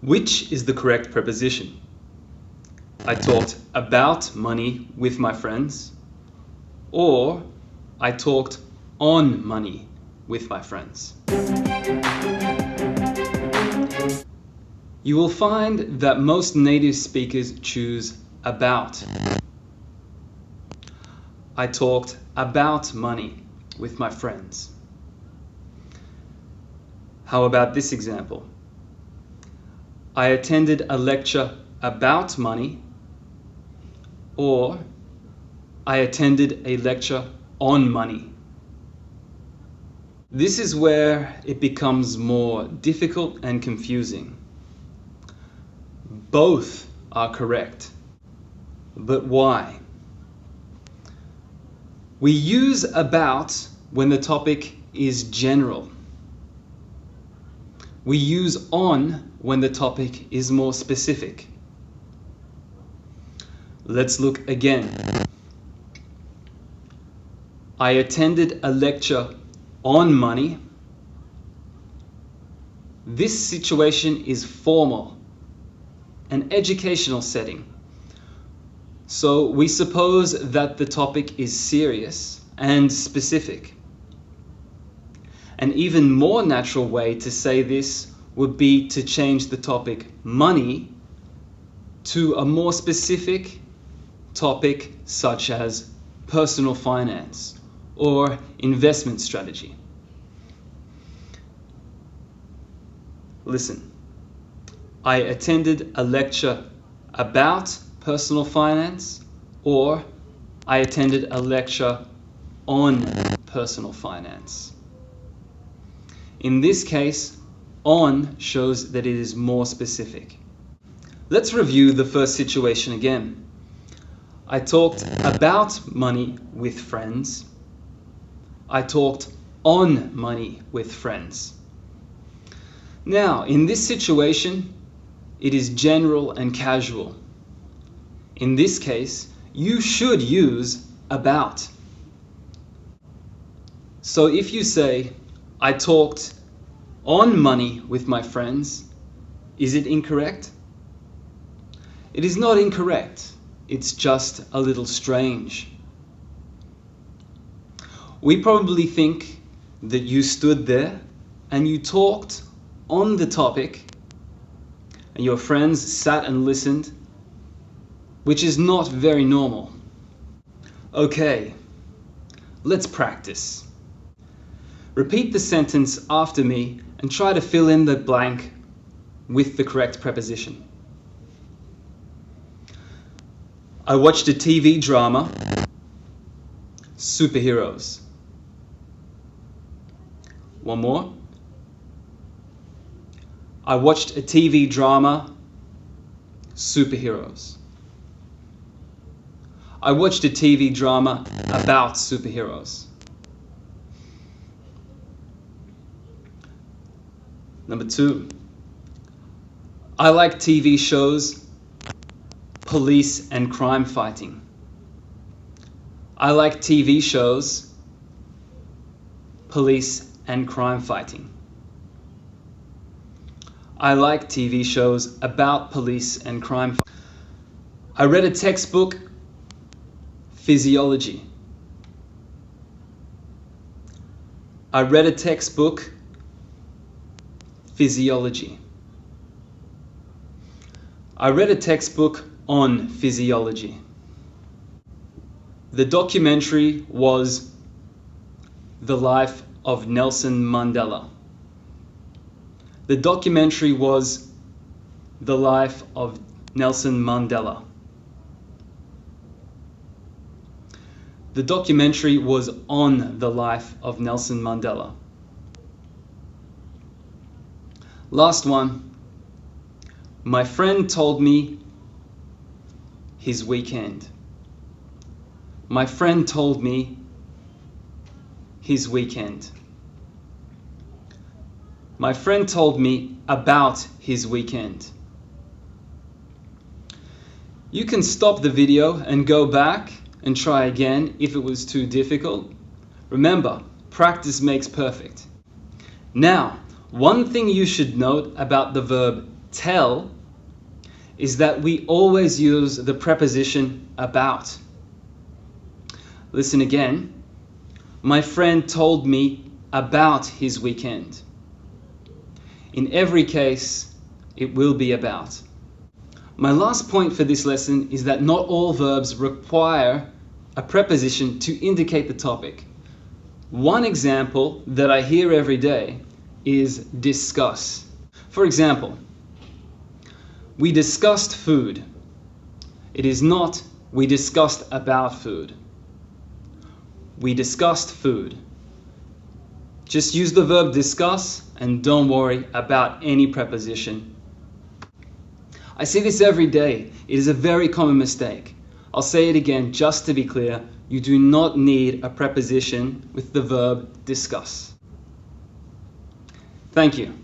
Which is the correct preposition? I talked about money with my friends, or I talked on money with my friends. You will find that most native speakers choose about. I talked about money with my friends. How about this example? I attended a lecture about money, or I attended a lecture on money. This is where it becomes more difficult and confusing. Both are correct, but why? We use about when the topic is general. We use on when the topic is more specific. Let's look again. I attended a lecture on money. This situation is formal, an educational setting. So we suppose that the topic is serious and specific. An even more natural way to say this would be to change the topic money to a more specific topic such as personal finance or investment strategy. Listen, I attended a lecture about personal finance, or I attended a lecture on personal finance. In this case, on shows that it is more specific. Let's review the first situation again. I talked about money with friends. I talked on money with friends. Now, in this situation, it is general and casual. In this case, you should use about. So if you say, I talked on money with my friends, is it incorrect? It is not incorrect. It's just a little strange. We probably think that you stood there and you talked on the topic and your friends sat and listened, which is not very normal. Okay, let's practice. Repeat the sentence after me and try to fill in the blank with the correct preposition. I watched a TV drama, superheroes. One more. I watched a TV drama, superheroes. I watched a TV drama about superheroes. Number 2. I like TV shows, police and crime fighting. I like TV shows, police and crime fighting. I like TV shows about police and crime fighting. I read a textbook, physiology. I read a textbook, physiology. I read a textbook on physiology. The documentary was The Life of Nelson Mandela. The documentary was The Life of Nelson Mandela. The documentary was on the life of Nelson Mandela. Last one. My friend told me his weekend. My friend told me his weekend. My friend told me about his weekend. You can stop the video and go back and try again if it was too difficult. Remember, practice makes perfect. Now, one thing you should note about the verb tell is that we always use the preposition about. Listen again. My friend told me about his weekend. In every case, it will be about. My last point for this lesson is that not all verbs require a preposition to indicate the topic. One example that I hear every day is discuss. For example, we discussed food. It is not we discussed about food. We discussed food. Just use the verb discuss and don't worry about any preposition. I see this every day. It is a very common mistake. I'll say it again just to be clear. You do not need a preposition with the verb discuss. Thank you.